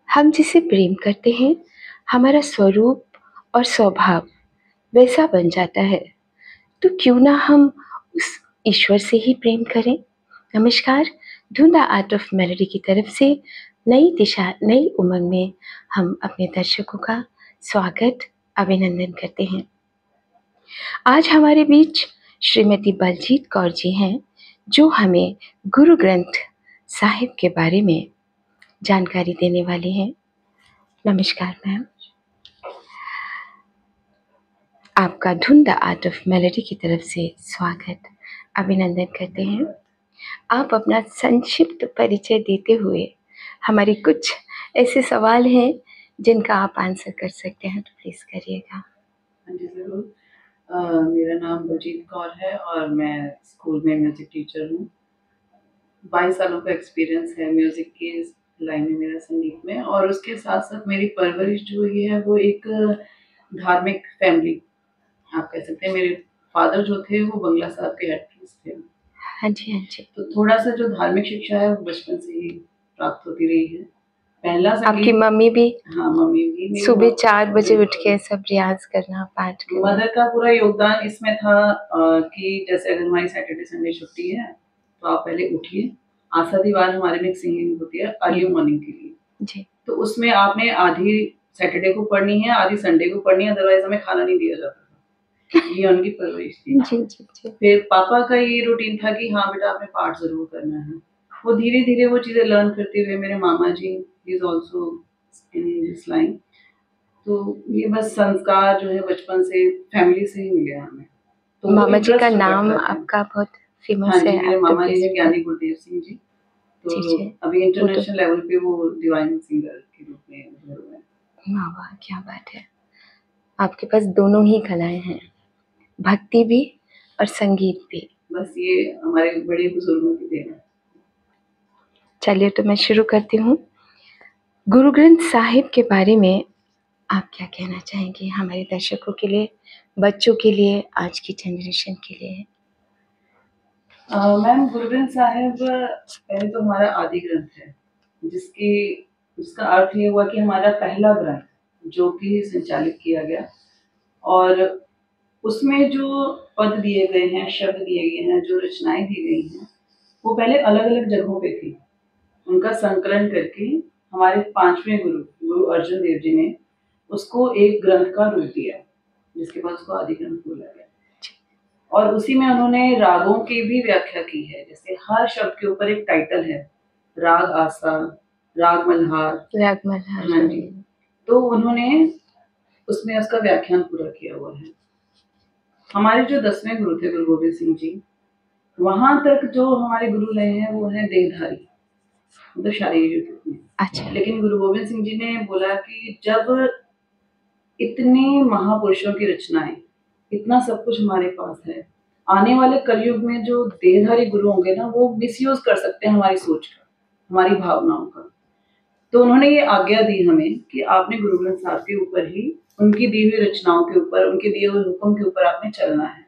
हम जिसे प्रेम करते हैं हमारा स्वरूप और स्वभाव वैसा बन जाता है, तो क्यों ना हम उस ईश्वर से ही प्रेम करें। नमस्कार, धुन द आर्ट ऑफ मेलोडी की तरफ से नई दिशा नई उमंग में हम अपने दर्शकों का स्वागत अभिनंदन करते हैं। आज हमारे बीच श्रीमती बलजीत कौर जी हैं, जो हमें गुरु ग्रंथ साहिब के बारे में जानकारी देने वाली हैं। नमस्कार मैम, आपका धुन द आर्ट ऑफ मेलोडी की तरफ से स्वागत अभिनंदन करते हैं। आप अपना संक्षिप्त परिचय देते हुए हमारे कुछ ऐसे सवाल हैं जिनका आप आंसर कर सकते हैं, तो प्लीज़ करिएगा। हाँ जी ज़रूर। मेरा नाम बलजीत कौर है और मैं स्कूल में म्यूज़िक टीचर हूँ। 22 सालों का एक्सपीरियंस है म्यूज़िक की लाइन में मेरा, संगीत में, और उसके साथ-साथ मेरी परवरिश जो हुई है वो एक धार्मिक फैमिली आप कह सकते हैं। मेरे फादर जो थे वो बंगला साहब के हेड प्रीस्ट थे। हाँ जी, हाँ जी। तो थोड़ा-सा जो धार्मिक शिक्षा है वो बचपन से ही प्राप्त होती रही है। पहला आपकी संगीत मम्मी भी हाँ, मम्मी भी मेरी सुबह 4 बजे उठ के सब रियाज़ करना, पाठ करना। मदर का पूरा योगदान इसमें था कि जैसे अगर हमारी सैटरडे संडे छुट्टी है तो आप पहले उठिए। आशादीवार हमारे में एक सिंगिंग होती है अर्ली मॉर्निंग के लिए जी। तो उसमें आपने आधी सैटरडे को पढ़नी है, आधी संडे को पढ़नी है, अदरवाइज हमें खाना नहीं दिया जाता था। ये उनकी परवरिश थी। जी जी जी। फिर पापा का ये रूटीन था कि हाँ बेटा आपने पाठ जरूर करना है। वो धीरे धीरे वो चीजें लर्न करते हुए मेरे मामा जी is also in this line. तो ये बस संस्कार जो है बचपन से फैमिली से ही मिले हमें। तो मामा जी का इंटरेस्ट नाम बढ़ता है। आपका बहुत हाँ फेमस जी, है, मेरे आप तो मामा जी प्लीज है ज्ञानी गुरदेव सिंह जी। जी तो जी। अभी वो तो इंटरनेशनल लेवल पे वो डिवाइन सिंगर के रूप में उभर हुए हैं। वाह वाह, क्या बात है। आपके पास दोनों ही कलाएं हैं, भक्ति भी और संगीत भी। बस ये हमारे बड़े बुजुर्गों की देन है। चलिए तो मैं शुरू करती हूँ। गुरु ग्रंथ साहिब के बारे में आप क्या कहना चाहेंगे हमारे दर्शकों के लिए, बच्चों के लिए, आज की जनरेशन के लिए? मैम, गुरु ग्रंथ साहिब पहले तो हमारा आदि ग्रंथ है, जिसका अर्थ ये हुआ कि हमारा पहला ग्रंथ जो कि संचालित किया गया, और उसमें जो पद दिए गए हैं, शब्द दिए गए हैं, जो रचनाएं दी गई हैं, वो पहले अलग अलग जगहों पे थी। उनका संकलन करके हमारे 5वें गुरु अर्जुन देव जी ने उसको एक ग्रंथ का रूप दिया, जिसके बाद उसको आदि ग्रंथ बोला गया। और उसी में उन्होंने रागों की भी व्याख्या की है। जैसे हर शब्द के ऊपर एक टाइटल है, राग आसा, राग मल्हार, राग मल्हार। हाँ जी। तो उन्होंने उसमें उसका व्याख्यान पूरा किया हुआ है। हमारे जो 10वें गुरु थे गुरु गोविंद सिंह जी, वहां तक जो हमारे गुरु रहे हैं वो है देहधारी, मतलब शारीरिक रूप में। अच्छा। लेकिन गुरु गोविंद सिंह जी ने बोला कि जब इतने महापुरुषों की रचनाएं, इतना सब कुछ हमारे पास है, आने वाले कलयुग में जो देहधारी गुरु होंगे ना, वो मिसयूज कर सकते हैं हमारी सोच का, हमारी भावनाओं का। तो उन्होंने ये आज्ञा दी हमें कि आपने गुरु ग्रंथ साहब के ऊपर ही, उनकी दी हुई रचनाओं के ऊपर, उनके दिए हुए हुक्म के ऊपर आपने चलना है।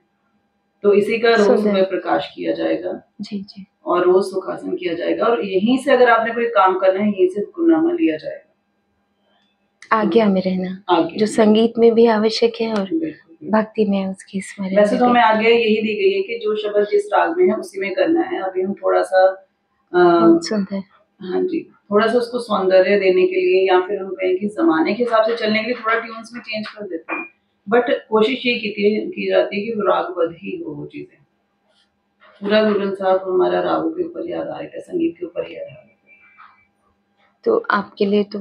तो इसी का रोज सुबह प्रकाश किया जाएगा जी जी, और रोज सुखासन किया जाएगा, और यहीं से अगर आपने कोई काम करना है, यहीं से हुक्मनामा लिया जाएगा। आज्ञा में रहना, आज्ञा जो संगीत में भी आवश्यक है और बिल्कुल भक्ति में उसकी स्मरण। वैसे तो हमें आज्ञा यही दी गई है कि जो शब्द जिस राग में है उसी में करना है। अभी हम थोड़ा सा बहुत सुंदर, हाँ जी, थोड़ा सा उसको सौंदर्य देने के लिए, या फिर हम कहें कि जमाने के हिसाब से चलने के लिए थोड़ा ट्यून्स में चेंज कर देते हैं, बट कोशिश ये की जाती है कि वो रागबद्ध ही हो वो चीजें। पूरा गुरु ग्रंथ साहब हमारा रागों के ऊपर ही आधारित है, संगीत के ऊपर ही आधारित है। तो आपके लिए तो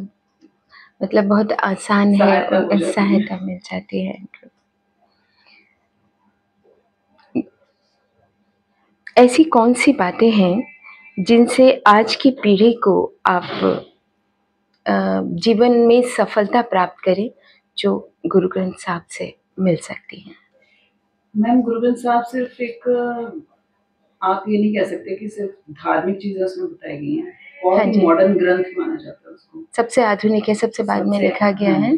मतलब बहुत आसान है, सहायता मिल जाती है। ऐसी कौन सी बातें हैं जिनसे आज की पीढ़ी को आप जीवन में सफलता प्राप्त करें, जो गुरु ग्रंथ साहब से मिल सकती हैं? मैम, गुरु ग्रंथ साहब सिर्फ एक, आप ये नहीं कह सकते कि सिर्फ धार्मिक चीजें उसमें बताई गई हैं। बहुत ही मॉडर्न ग्रंथ माना जाता है उसको, सबसे आधुनिक है, सबसे बाद में लिखा गया है।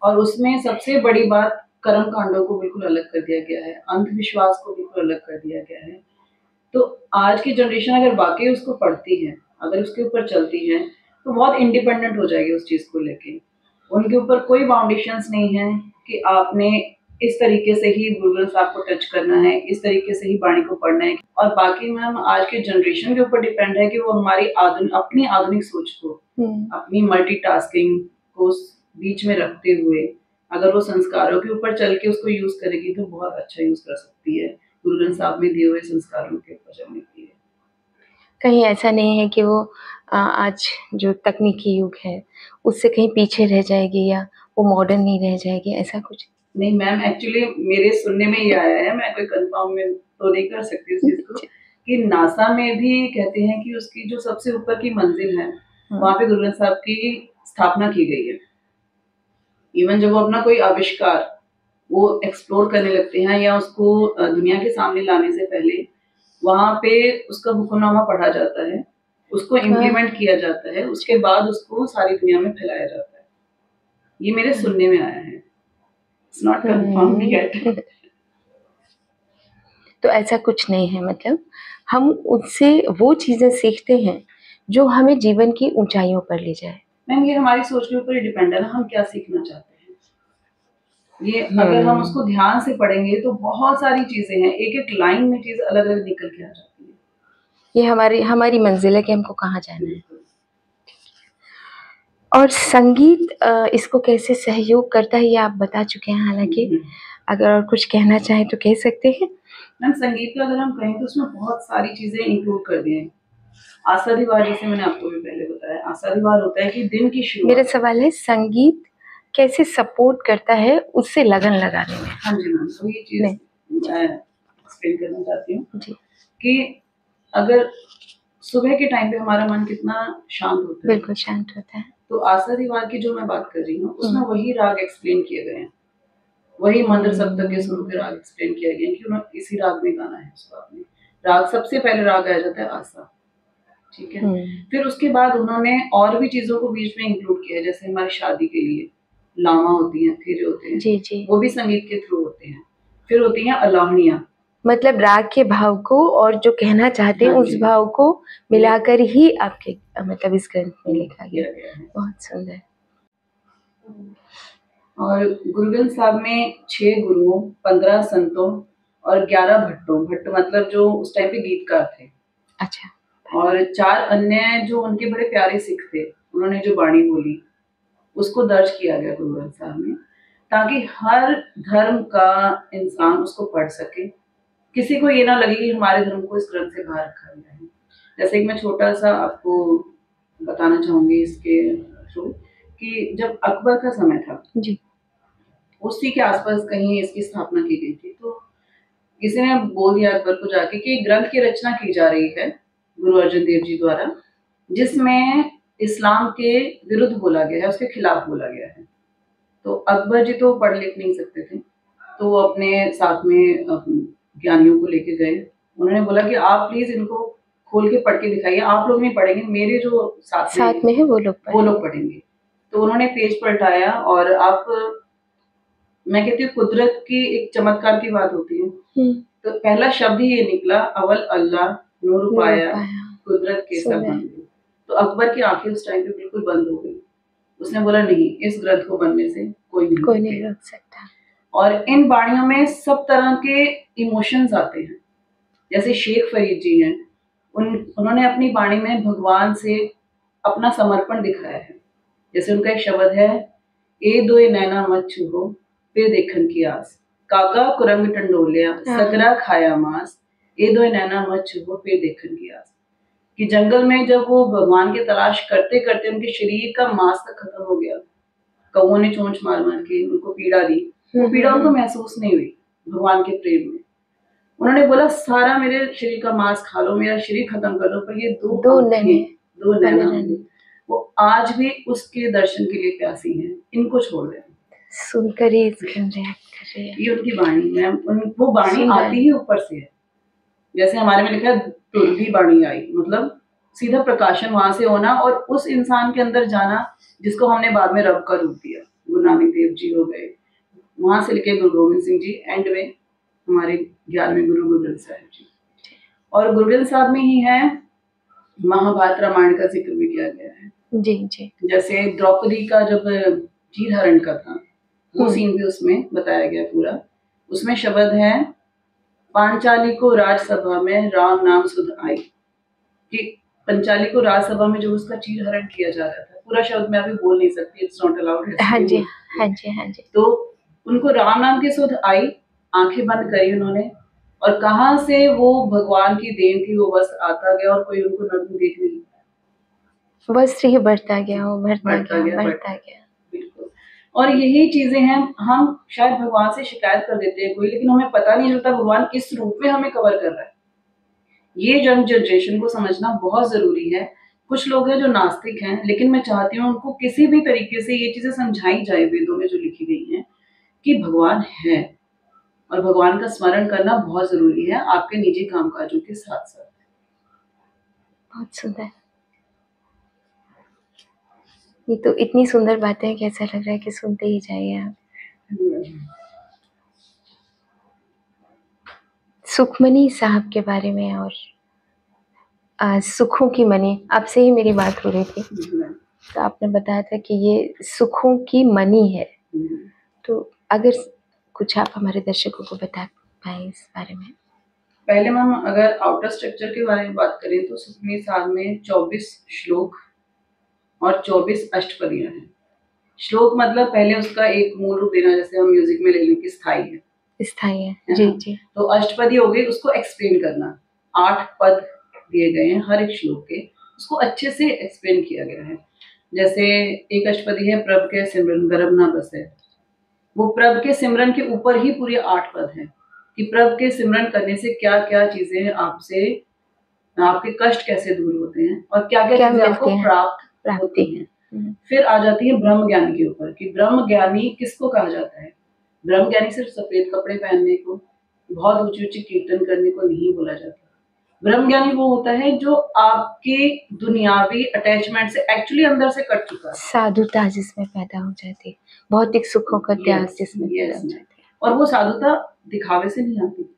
और उसमें सबसे बड़ी बात, कर्म कांडों को बिल्कुल अलग कर दिया गया है, अंधविश्वास को बिल्कुल अलग कर दिया गया है। तो आज की जनरेशन अगर वाकई उसको पढ़ती है, अगर उसके ऊपर चलती है, तो बहुत इंडिपेंडेंट हो जाएगी उस चीज को लेके। उनके ऊपर कोई बाउंडेशंस नहीं है कि आपने इस तरीके से ही गुरु ग्रंथ साहब को टच करना है, इस तरीके से ही बाणी को पढ़ना है। और बाकी मैम आज के जनरेशन के ऊपर डिपेंड है कि वो हमारी अपनी आधुनिक सोच को, अपनी मल्टीटास्किंग को बीच में रखते हुए अगर वो संस्कारों के ऊपर चल के उसको यूज करेगी तो बहुत अच्छा यूज कर सकती है गुरु ग्रंथ साहब में दिए हुए संस्कारों के ऊपर चलने के लिए। कहीं ऐसा नहीं है कि वो आज जो तकनीकी युग है उससे कहीं पीछे रह जाएगी या वो मॉडर्न नहीं रह जाएगी, ऐसा कुछ? नहीं मैम, एक्चुअली मेरे सुनने में ये आया है, मैं कोई कंफर्म में तो नहीं कर सकती इस चीज को, कि नासा में भी कहते हैं कि उसकी जो सबसे ऊपर की मंजिल है वहां पे गुरु ग्रंथ साहब की स्थापना की गई है। इवन जब वो अपना कोई आविष्कार वो एक्सप्लोर करने लगते हैं या उसको दुनिया के सामने लाने से पहले वहां पे उसका हुक्मनामा पढ़ा जाता है, उसको इम्प्लीमेंट किया जाता है, उसके बाद उसको सारी दुनिया में फैलाया जाता है। ये मेरे सुनने में आया है, इट्स नॉट कंफर्म येट। तो ऐसा कुछ नहीं है, मतलब हम उससे वो चीजें सीखते हैं जो हमें जीवन की ऊंचाइयों पर ले जाए। मैम ये हमारी सोच के ऊपर ही डिपेंड है ना, हम क्या सीखना चाहते हैं। ये अगर हम उसको ध्यान से पढ़ेंगे तो बहुत सारी चीजें हैं, एक एक लाइन में चीज अलग अलग निकल के आ जाती है। ये हमारी हमारी मंजिल है कि हमको कहाँ जाना है। और संगीत इसको कैसे सहयोग करता है ये आप बता चुके हैं, हालांकि अगर और कुछ कहना चाहें तो कह सकते हैं। मैम संगीत का अगर हम कहें तो उसमें बहुत सारी चीजें इंक्लूड कर दी हैं। आशादीवार, जैसे मैंने आपको भी पहले बताया, आशादीवार होता है कि दिन की शुरुआत। मेरा सवाल है संगीत कैसे सपोर्ट करता है उससे लगन लगाने में? हाँ जी मैम, तो ये चीज मैं एक्सप्लेन करना चाहती हूँ जी कि अगर सुबह के टाइम पे हमारा मन कितना शांत होता है, बिल्कुल शांत होता है, तो आशादीवार की जो मैं बात कर रही हूँ उसमें वही राग एक्सप्लेन किए गए हैं, वही मंत्र सप्तक के स्वरूप के राग एक्सप्लेन किया गया है कि उन्होंने इसी राग में गाना है। उस राग में राग सबसे पहले राग आया जाता है आशा, ठीक है। फिर उसके बाद उन्होंने और भी चीजों को बीच में इंक्लूड किया है, जैसे हमारी शादी के लिए लामा होती हैं, फेरे होते हैं, जी। वो भी संगीत के थ्रू होते हैं। फिर होती हैं अलाहनियां, मतलब राग के भाव को और जो कहना चाहते हैं उस भाव को मिलाकर ही आपके मतलब इस ग्रंथ में लिखा गया है। बहुत सुंदर। और गुरु ग्रंथ साहब में 6 गुरुओं, 15 संतों और 11 भट्टों, भट्ट मतलब जो उस टाइम पे गीतकार थे, अच्छा, और 4 अन्य जो उनके बड़े प्यारे सिख थे, उन्होंने जो बाणी बोली उसको दर्ज किया गया गुरु ग्रंथ साहब में, ताकि हर धर्म का इंसान उसको पढ़ सके, किसी को ये ना लगे कि हमारे धर्म को इस ग्रंथ से बाहर रखा गया है। जैसे कि मैं छोटा सा आपको बताना चाहूंगी इसके थ्रू कि जब अकबर का समय था जी, उसी के आसपास कहीं इसकी स्थापना की गई थी, तो किसी ने बोल दिया अकबर को जाके कि ग्रंथ की रचना की जा रही है गुरु अर्जन देव जी द्वारा, जिसमें इस्लाम के विरुद्ध बोला गया है, उसके खिलाफ बोला गया है। तो अकबर जी तो पढ़ लिख नहीं सकते थे, तो वो अपने साथ में ज्ञानियों को लेके गए। उन्होंने बोला कि आप प्लीज इनको खोल के पढ़ के दिखाइए, आप लोग नहीं पढ़ेंगे, मेरे जो साथ में है वो लोग पढ़ेंगे। तो उन्होंने पेज पलटाया और आप, मैं कहती हूँ कुदरत की एक चमत्कार की बात होती है, तो पहला शब्द ही ये निकला, अवल अल्लाह नूर पाया कुदरत के सब बंदे। तो अकबर की आंखें उस टाइम पे बिल्कुल बंद हो गई। उसने बोला नहीं, इस ग्रंथ को बनने से कोई नहीं रोक सकता। और इन बाणियों में सब तरह के इमोशंस आते हैं, जैसे शेख फरीद जी हैं, उन्होंने अपनी बाणी में भगवान से अपना समर्पण दिखाया है। जैसे उनका एक शब्द है, ए दोए नैना मत छूहो फिर देखन की आस, काका कुरंग टंडोलिया सकरा खाया मांस, ए दोए नैना मत छूहो फिर देखन की आस। कि जंगल में जब वो भगवान की तलाश करते करते उनके शरीर का मांस तक खत्म हो गया, कौओं ने चोंच मार मार के उनको पीड़ा दी, वो पीड़ा उनको महसूस नहीं हुई भगवान के प्रेम में। उन्होंने बोला सारा मेरे शरीर का मांस खा लो, मेरा शरीर खत्म कर दो, पर ये दो नैना वो आज भी उसके दर्शन के लिए प्यासी हैं, इनको छोड़ दें। सुनकर ही रिएक्ट कर रहे हैं। ये उनकी बाणी है, वो बाणी आती ही ऊपर से है। जैसे हमारे में लिखा है तुरभी बाणी आई, मतलब सीधा प्रकाशन वहां से होना और उस इंसान के अंदर जाना जिसको हमने बाद में रब का रूप दिया। गुरु नानक देव जी हो गए, वहां से लिखे गुरु गोविंद सिंह जी, एंड में हमारे 11वें गुरु ग्रंथ साहिब जी। और गुरु ग्रंथ साहब में ही है महाभारत रामायण का जिक्र भी किया गया है। जी जी। जैसे द्रौपदी का जब चीर हरण का था, वो सीन भी उसमें बताया गया पूरा। उसमें शब्द है, पांचाली को राजसभा में राम नाम सुध आई, कि पंचाली को राजसभा में जो उसका चीर हरण किया जा रहा था, पूरा शब्द मैं अभी बोल नहीं सकती, इट्स नॉट अलाउड। हाँ जी हाँ जी हाँ जी। तो उनको राम नाम की सुध आई, आंखें बंद करी उन्होंने, और कहाँ से वो भगवान की देन थी, वो बस आता गया और कोई उनको नग्न देख नहीं, बस ये बढ़ता गया, वो बढ़ता बढ़ता गया गया बढ़ता गया। बिल्कुल। और यही चीजें हैं, हम शायद भगवान से शिकायत कर देते हैं कोई, लेकिन हमें पता नहीं चलता भगवान किस रूप में हमें कवर कर रहा है। ये यंग जनरेशन को समझना बहुत जरूरी है। कुछ लोग हैं जो नास्तिक हैं, लेकिन मैं चाहती हूँ उनको किसी भी तरीके से ये चीजें समझाई जाए वेदों में जो लिखी गई हैं, कि भगवान है और भगवान का स्मरण करना बहुत जरूरी है आपके निजी कामकाजों के साथ साथ। बहुत सुंदर। ये तो इतनी सुंदर बातें हैं कि ऐसा लग रहा है कि सुनते ही जाइए आप। सुखमनी साहब के बारे में और सुखों की मनी, आपसे ही मेरी बात हो रही थी, तो आपने बताया था कि ये सुखों की मनी है। तो अगर कुछ आप हमारे दर्शकों को बता पाए इस बारे में। पहले मैम अगर आउटर स्ट्रक्चर के बारे में बात करें तो सुखमनी साहब में 24 श्लोक और 24 अष्टपदियां हैं। श्लोक मतलब पहले उसका एक मूल रूप देना, जैसे हम म्यूजिक में ले लें कि स्थाई है, स्थाई है जी जी। तो अष्टपदी हो गई, उसको एक्सप्लेन करना। 8 पद दिए गए हैं हर एक श्लोक के, उसको अच्छे से एक्सप्लेन किया गया है। जैसे एक अष्टपदी है, प्रभ के सिमरन गर्भ ना बसे, वो प्रभ के सिमरन के ऊपर ही पूरे 8 पद हैं कि प्रभ के सिमरन करने से क्या क्या चीजें आपसे, आपके कष्ट कैसे दूर होते हैं और क्या क्या चीजें आपको प्राप्त होती हैं। फिर आ जाती है ब्रह्म ज्ञानी के ऊपर कि ब्रह्म ज्ञानी किसको कहा जाता है। ब्रह्म ज्ञानी सिर्फ सफेद कपड़े पहनने को, बहुत ऊंची ऊंची कीर्तन करने को नहीं बोला जाता। ब्रह्म ज्ञानी वो होता है जो आपके दुनियावी अटैचमेंट से एक्चुअली अंदर से कट चुका है, साधुता जिसमें पैदा हो जाती है, भौतिक सुखों का त्याग जिसमें पैदा हो जाता है। और वो साधुता दिखावे से नहीं आती।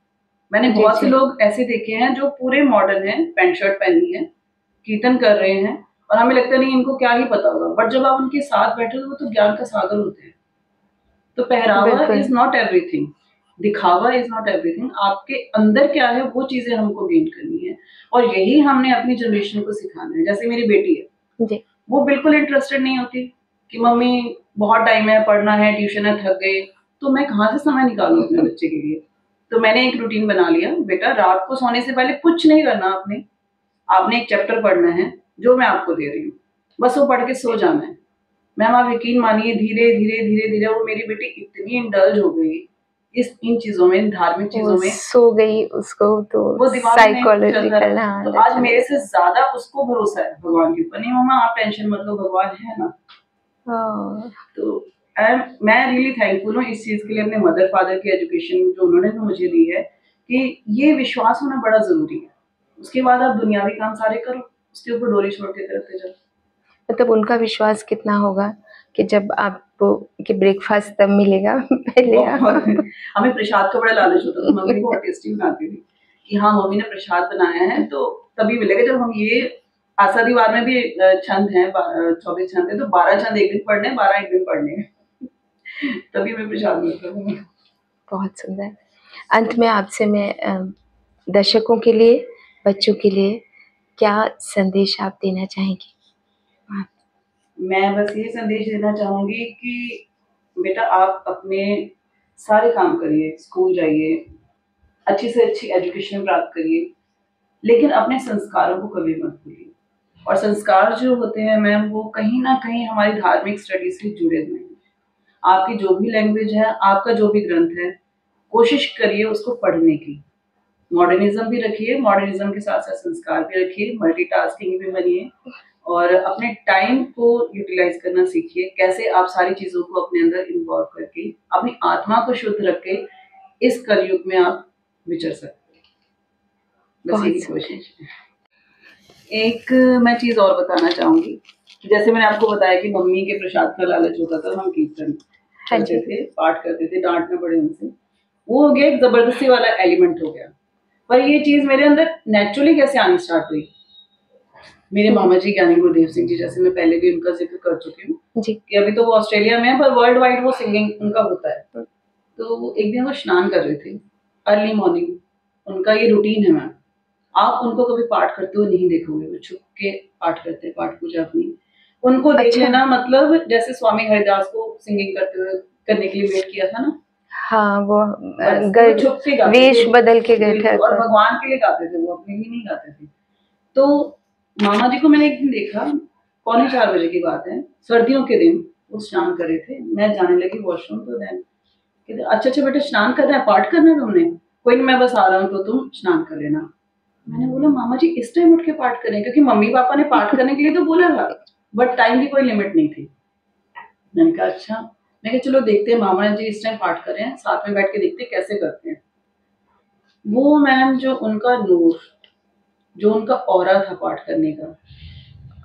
मैंने बहुत से लोग ऐसे देखे हैं जो पूरे मॉडर्न हैं, पैंट शर्ट पहनी है, कीर्तन कर रहे हैं, और हमें लगता नहीं इनको क्या ही पता होगा, बट जब आप उनके साथ बैठे हो तो ज्ञान का सागर होते हैं। तो पहरावा इज नॉट एवरीथिंग, दिखावा इज नॉट एवरीथिंग, आपके अंदर क्या है वो चीजें हमको गेन करनी है, और यही हमने अपनी जनरेशन को सिखाना है। जैसे मेरी बेटी है जी, वो बिल्कुल इंटरेस्टेड नहीं होती कि मम्मी बहुत टाइम है, पढ़ना है, ट्यूशन है, थक गए, तो मैं कहाँ से समय निकालूं अपने बच्चे के लिए। तो मैंने एक रूटीन बना लिया, बेटा रात को सोने से पहले कुछ नहीं करना, आपने एक चैप्टर पढ़ना है जो मैं आपको दे रही हूँ, बस वो पढ़ के सो जाना है। मैम आप यकीन मानिए, धीरे धीरे धीरे धीरे वो मेरी बेटी इतनी इंडल्ज हो गई इन चीजों में, धार्मिक चीजों में सो गई, उसको तो वो साइकोलॉजिकल। तो आज मेरे से ज्यादा उसको भरोसा है भगवान के ऊपर। नहीं मम्मा आप टेंशन मत लो, भगवान है ना। तो मैं रियली थैंकफुल हूँ इस चीज के लिए, अपने मदर फादर की एजुकेशन जो उन्होंने तो मुझे दी है, कि ये विश्वास होना बड़ा जरूरी है। उसके बाद आप दुनियावी काम सारे करो, उसके ऊपर डोरी छोड़ के करते जाओ। मतलब उनका विश्वास कितना होगा कि जब आपको कि ब्रेकफास्ट तब मिलेगा पहले हमें प्रसाद का बड़ा लालच होता था, मम्मी बहुत टेस्टी बनाती थी कि हाँ मम्मी ने प्रसाद बनाया है तो तभी मिलेगा। जब हम ये आशा दीवार में भी छंद है, 24 छंद है, तो 12 छंद एक दिन पढ़ने, 12 एक दिन पढ़ने तभी मैं प्रसाद मिलता हूँ। बहुत सुंदर। अंत में आपसे मैं दर्शकों के लिए, बच्चों के लिए क्या संदेश आप देना चाहेंगी? मैं बस ये संदेश देना चाहूंगी कि बेटा आप अपने सारे काम करिए, स्कूल जाइए, अच्छी से अच्छी एजुकेशन प्राप्त करिए, लेकिन अपने संस्कारों को कभी मत भूलिए। और संस्कार जो होते हैं मैम, वो कहीं ना कहीं हमारी धार्मिक स्टडी से जुड़े हुए हैं। आपकी जो भी लैंग्वेज है, आपका जो भी ग्रंथ है, कोशिश करिए उसको पढ़ने की। मॉडर्निज्म भी रखिए, मॉडर्निज्म के साथ साथ संस्कार भी रखिए, मल्टीटास्किंग भी बनिए, और अपने टाइम को यूटिलाइज करना सीखिए। कैसे आप सारी चीजों को अपने अंदर इन्वॉल्व करके अपनी आत्मा को शुद्ध रख के इस कलयुग में आप विचर सकते हैं, बस यही कोशिश है। एक मैं चीज और बताना चाहूंगी, जैसे मैंने आपको बताया कि मम्मी के प्रसाद का लालच होता था, हम कीर्तन करते थे, पाठ करते थे, डांटना पड़े उनसे, वो हो गया एक जबरदस्ती वाला एलिमेंट हो गया। पर ये चीज मेरे अंदर नेचुरली कैसे आनी स्टार्ट हुई, मेरे मामा जी ज्ञानी गुरुदेव सिंह जी, जैसे मैं पहले भी उनका जिक्र कर चुकी हूँ जी। कि अभी तो वो ऑस्ट्रेलिया में है, पर वर्ल्ड वाइड वो सिंगिंग उनका होता है। तो एक दिन वो स्नान कर रहे थे अर्ली मॉर्निंग, उनका ये रूटीन है मैम। आप उनको कभी पाठ करते हुए नहीं देखोगे, वो छुप के पाठ करते हैं, पाठ पूजा अपनी। उनको देख अच्छा। लेना मतलब जैसे स्वामी हरिदास को सिंगिंग करते हुए करने के लिए वेट किया था ना, हाँ, वो बस वो छुप के गाते वेश थे, बदल के गए थे बिल्कुल, और भगवान के लिए गाते थे, वो अपने लिए नहीं गाते थे। तो मामा जी को मैंने एक दिन देखा, 3:45 की बात है, सर्दियों के दिन, वो स्नान कर रहे थे। मैं जाने लगी वॉशरूम, तो देन कहते अच्छा बेटा स्नान करना है, पाठ करना है तुमने? कोई नहीं, मैं बस आ रहा हूँ, तो तुम स्नान कर लेना। मैंने बोला मामा जी इस टाइम उठ के पाठ करें? क्योंकि मम्मी पापा ने पाठ करने के लिए तो बोला था, बट टाइम की कोई लिमिट नहीं थी। मैंने कहा अच्छा, मैं कहा चलो देखते हैं मामा जी इस टाइम पाठ कर रहे हैं, साथ में बैठ के देखते हैं कैसे करते हैं। वो मैम जो उनका नूर, जो उनका ऑरा था पाठ करने का,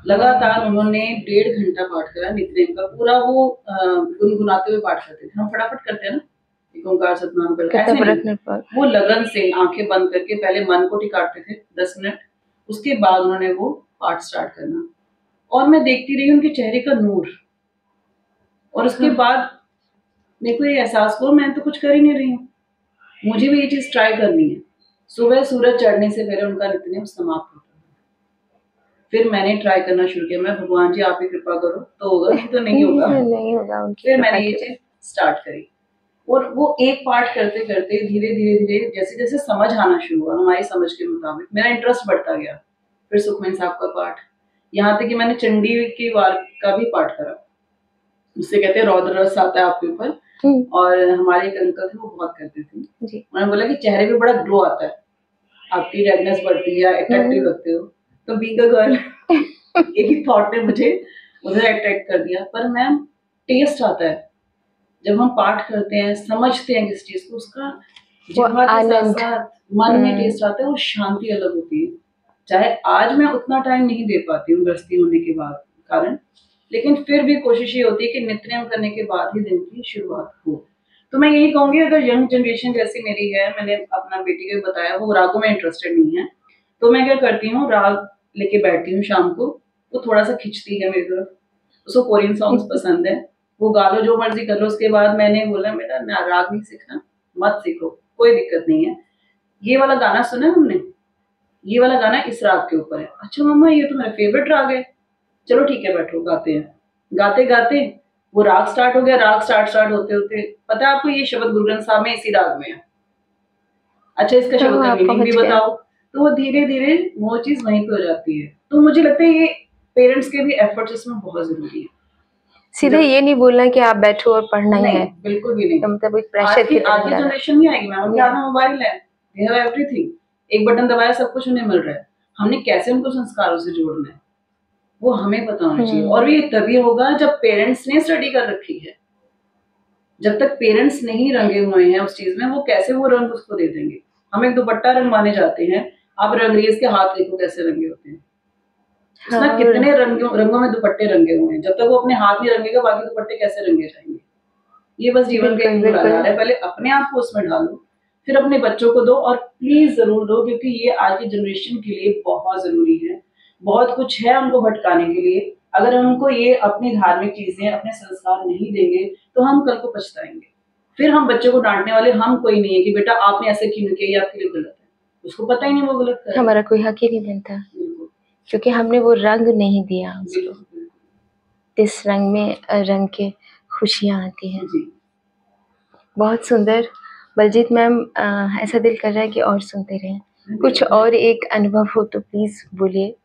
लगातार उन्होंने 1.5 घंटा पाठ करा नित्यनेम का पूरा। वो गुनगुनाते हुए पाठ करते थे, हम फटाफट करते हैं ना, एक ओंकार सतनाम करते, ऐसे नहीं, वो लगन से आंखें बंद करके पहले मन को टिकाते थे 10 मिनट, उसके बाद उन्होंने वो पाठ स्टार्ट करना। और मैं देखती रही उनके चेहरे का नूर, और उसके बाद मेरे को ये एहसास हुआ मैं तो कुछ कर ही नहीं रही हूँ, मुझे भी ये चीज ट्राई करनी है। सुबह सूरज चढ़ने से पहले उनका नित्यनेम समाप्त होता है। फिर मैंने ट्राई करना शुरू किया, मैं भगवान जी आप ही कृपा करो तो होगा, नहीं तो नहीं होगा। नहीं होगा उनकी फिर कृपा मैंने ये के चीज स्टार्ट करी, और वो एक पाठ करते करते धीरे धीरे धीरे जैसे जैसे समझ आना शुरू हुआ, हमारी समझ के मुताबिक मेरा इंटरेस्ट बढ़ता गया। फिर सुखमनी साहब का पाठ, यहाँ तक कि मैंने चंडी की वार का भी पाठ करा। उससे कहते हैं रौद्र रस आता है आपके ऊपर, और हमारे एक अंकल थे वो बहुत करते थे जी। उन्होंने बोला कि चेहरे पे बड़ा ग्लो आता है, आपकी रेडनेस बढ़ती है, अट्रैक्टिव लगते हो। तो बीइंग अ गर्ल यही थॉट ने मुझे उधर अट्रैक्ट कर दिया। पर मैम टेस्ट आता है जब हम पाठ करते हैं, समझते हैं किस चीज को, उसका जिह्वा के साथ साथ मन में टेस्ट आता है, वो शांति अलग होती है। चाहे आज मैं उतना टाइम नहीं दे पाती हूँ गृहस्थी होने के बाद कारण, लेकिन फिर भी कोशिश ये होती है कि नित्यनेम करने के बाद ही दिन की शुरुआत हो। तो मैं यही कहूंगी अगर यंग जनरेशन जैसी मेरी है, मैंने अपना बेटी को बताया वो रागों में इंटरेस्टेड नहीं है, तो मैं क्या करती हूँ, राग लेके बैठती हूँ शाम को, वो थोड़ा सा खिंचती है मेरी तरफ, उसको कोरियन सॉन्ग्स पसंद है, वो गा लो जो मर्जी कर लो। उसके बाद मैंने बोला बेटा ना राग नहीं सीखना, मत सीखो, कोई दिक्कत नहीं है, ये वाला गाना सुना है हमने, ये वाला गाना इस राग के ऊपर है। अच्छा मम्मा ये तो मेरा फेवरेट राग है, चलो ठीक है बैठो गाते हैं। गाते गाते वो राग स्टार्ट हो गया, राग स्टार्ट होते होते पता है आपको ये शब्द गुरु ग्रंथ साहब में इसी राग में है, अच्छा इसका शब्द का मीनिंग भी बताओ। तो वो धीरे धीरे वो चीज वहीं पे हो जाती है। तो मुझे लगता है ये पेरेंट्स के भी एफर्ट्स इसमें बहुत जरूरी है। सीधे ये नहीं बोलना कि आप बैठो और पढ़ना ही है, बिल्कुल भी नहीं। तो मतलब एक प्रेशर की आज की जनरेशन नहीं आएगी मैम, उनके हाथ में मोबाइल है, दे हैव एवरीथिंग, एक बटन दबाया सब कुछ उन्हें मिल रहा है। हमने कैसे उनको संस्कारों से जोड़ना है वो हमें पता होना चाहिए, और ये तभी होगा जब पेरेंट्स ने स्टडी कर रखी है। जब तक पेरेंट्स नहीं रंगे हुए हैं उस चीज में, वो कैसे वो रंग उसको दे देंगे। हम एक दुपट्टा रंगवाने जाते हैं, आप रंगरेज के हाथ देखो कैसे रंगे होते हैं, उसमें कितने रंगों में दुपट्टे रंगे हुए हैं, जब तक वो अपने हाथ नहीं रंगेगा बाकी दुपट्टे कैसे रंगे जाएंगे। ये बस जीवन का एक मूल आधार है, पहले अपने आप को उसमें डालो, फिर अपने बच्चों को दो, और प्लीज जरूर दो, क्योंकि ये आज की जनरेशन के लिए बहुत जरूरी है। बहुत कुछ है उनको भटकाने के लिए, अगर हम उनको ये अपनी धार्मिक चीजें, अपने संस्कार नहीं देंगे तो हम कल को पछताएंगे। फिर हम बच्चों को डांटने वाले हम कोई नहीं है कि बेटा आपने ऐसे क्यों किया, ये आपके लिए गलत है, उसको पता ही नहीं वो गलत है, हमारा कोई हक ही नहीं बनता, क्योंकि हमने वो रंग नहीं दिया उसको। इस रंग में रंग के खुशियाँ आती हैं। बहुत सुंदर बलजीत मैम, ऐसा दिल कर रहा है कि और सुनते रहें। कुछ और एक अनुभव हो तो प्लीज बोलिए।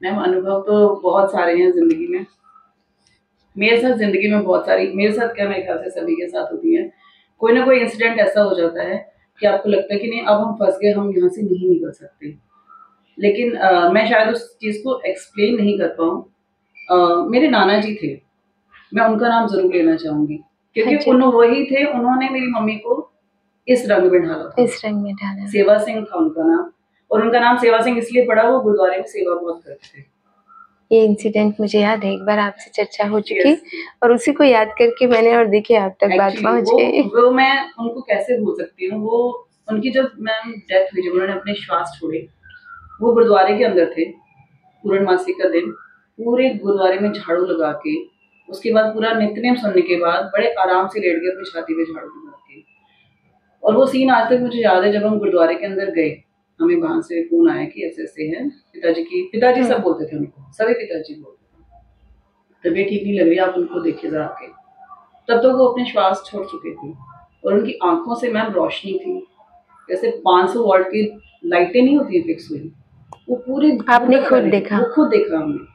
मैम अनुभव तो बहुत सारे हैं जिंदगी में, मेरे साथ जिंदगी में बहुत सारी, मेरे साथ क्या मेरे ख्याल से सभी के साथ होती है, कोई ना कोई इंसिडेंट ऐसा हो जाता है कि आपको लगता है कि नहीं अब हम फंस गए, हम यहाँ से नहीं निकल सकते। लेकिन मैं शायद उस चीज को एक्सप्लेन नहीं कर पाऊँ। मेरे नाना जी थे, मैं उनका नाम जरूर लेना चाहूंगी, क्योंकि वही थे, उन्होंने मेरी मम्मी को इस रंग में ढाला था, इस रंग में ढाला। सेवा सिंह था उनका नाम, और उनका नाम सेवा सिंह इसलिए पड़ा, वो गुरुद्वारे में सेवा बहुत करते थे। ये इंसिडेंट मुझे याद है, एक बार आपसे चर्चा हो चुकी, और उसी को याद करके मैंने, और देखिए आप तक बात पहुंच गई। वो मैं उनको कैसे भूल सकती हूँ। वो उनकी जब मैम डेथ हुई, जब उन्होंने अपने श्वास छोड़े, वो गुरुद्वारे के अंदर थे, पूर्णमासी का दिन, पूरे गुरुद्वारे में झाड़ू लगा के, उसके बाद पूरा नित्यनेम सुनने के बाद बड़े आराम से लेट गए अपनी छाती पे झाड़ू लगा के। और वो सीन आज तक मुझे याद है, जब हम गुरुद्वारे के अंदर गए, हमें वहां से फोन आया कि ऐसे ऐसे है, पिताजी सब बोलते थे उनको, सभी पिताजी बोलते थे, तबीयत ठीक नहीं लग रही, आप उनको देखिए जरा आके। तब तो वो अपने श्वास छोड़ चुके थे और उनकी आंखों से मैम रोशनी थी, जैसे 500 वॉट की लाइटें नहीं होती फिक्स हुई, वो पूरे आपने खुद देखा? वो खुद देखा हमने,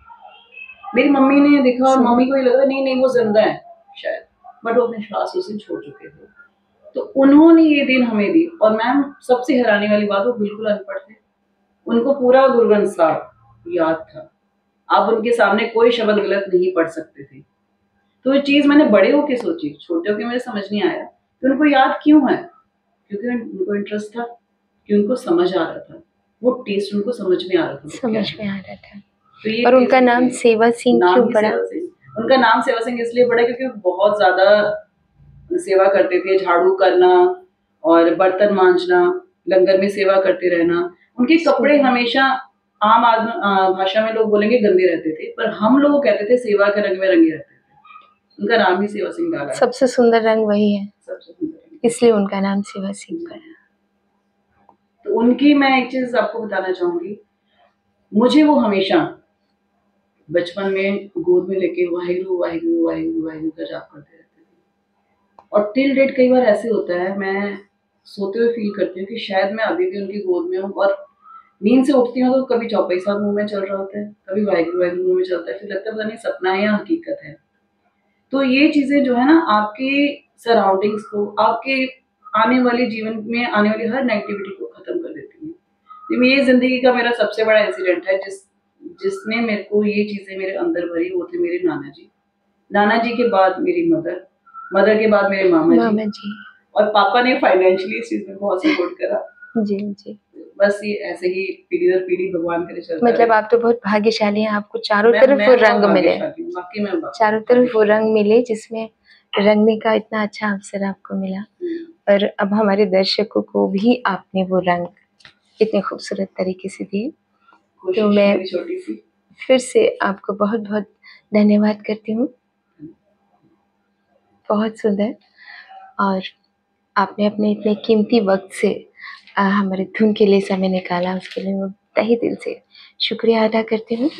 मेरी मम्मी ने देखा और मम्मी को ये लगा नहीं नहीं वो जिंदा है शायद, बट वो अपने श्वास उसे छोड़ चुके थे। तो उन्होंने ये दिन हमें दी। और मैम सबसे हैरानी वाली बात, वो बिल्कुल अनपढ़ थे, उनको पूरा गुरु ग्रंथ साहब याद था, आप उनके सामने कोई शब्द गलत नहीं पढ़ सकते थे। तो ये चीज मैंने बड़े होके सोची, छोटे होके मुझे समझ नहीं आया कि उनको याद क्यों है, क्योंकि उनको इंटरेस्ट था, कि उनको समझ आ रहा था, वो टेस्ट उनको समझ में आ रहा था, समझ में आ रहा था। तो ये और उनका नाम सेवा सिंह क्यों पड़ा? उनका नाम सेवा सिंह इसलिए पड़ा क्योंकि वो बहुत ज्यादा सेवा करते थे, झाड़ू करना और बर्तन मांजना, लंगर में सेवा करते रहना। उनके कपड़े हमेशा आम आदमी भाषा में लोग बोलेंगे गंदे रहते थे, पर हम लोग कहते थे सेवा के रंग में रंगे रहते थे। उनका नाम ही सेवा सिंह डाला। सबसे सुंदर रंग वही है, सबसे सुंदर, इसलिए उनका नाम सेवा सिंह पड़ा। तो उनकी मैं एक चीज आपको बताना चाहूंगी, मुझे वो हमेशा बचपन में गोद में लेके वाहिगुरु वाहिगुरु वाहिगुरु वाहिगुरु का जाप करते रहते थे। और टिल डेट कई बार ऐसे होता है, मैं सोते हुए फील करती हूँ कि शायद मैं अभी भी उनकी गोद में हूँ, और नींद से उठती हूँ तो कभी चौपाई साहब मुंह में चल रहा होता है, कभी वाहिगुरु वाहिगुरु मुंह में चलता है, फिर लगता है पता नहीं सपना है या हकीकत है। तो ये चीजें जो है ना, आपके सराउंडिंग्स को, आपके आने वाले जीवन में आने वाली हर नेगेटिविटी को खत्म कर देती है। ये जिंदगी का मेरा सबसे बड़ा इंसिडेंट है, जिसने मेरे को ये चीजें मेरे अंदर भरी, वो थे मेरे नाना जी। नाना जी के बाद मेरी मदर, मदर के बाद मेरे मामा जी, और पापा ने फाइनेंशियली इस चीज में बहुत सपोर्ट करा। जी जी, बस ये ऐसे ही पीढ़ी दर पीढ़ी भगवान करे चलता मतलब आप तो बहुत भाग्यशाली हैं, आपको चारों तरफ वो रंग मिले, चारों तरफ वो रंग मिले जिसमें रंगने का इतना अच्छा अवसर आपको मिला। और अब हमारे दर्शकों को भी आपने वो रंग इतने खूबसूरत तरीके से दिए। तो मैं फिर से आपको बहुत बहुत धन्यवाद करती हूँ, बहुत सुंदर। और आपने अपने इतने कीमती वक्त से हमारे धुन के लिए समय निकाला, उसके लिए मैं तहे दिल से शुक्रिया अदा करती हूँ।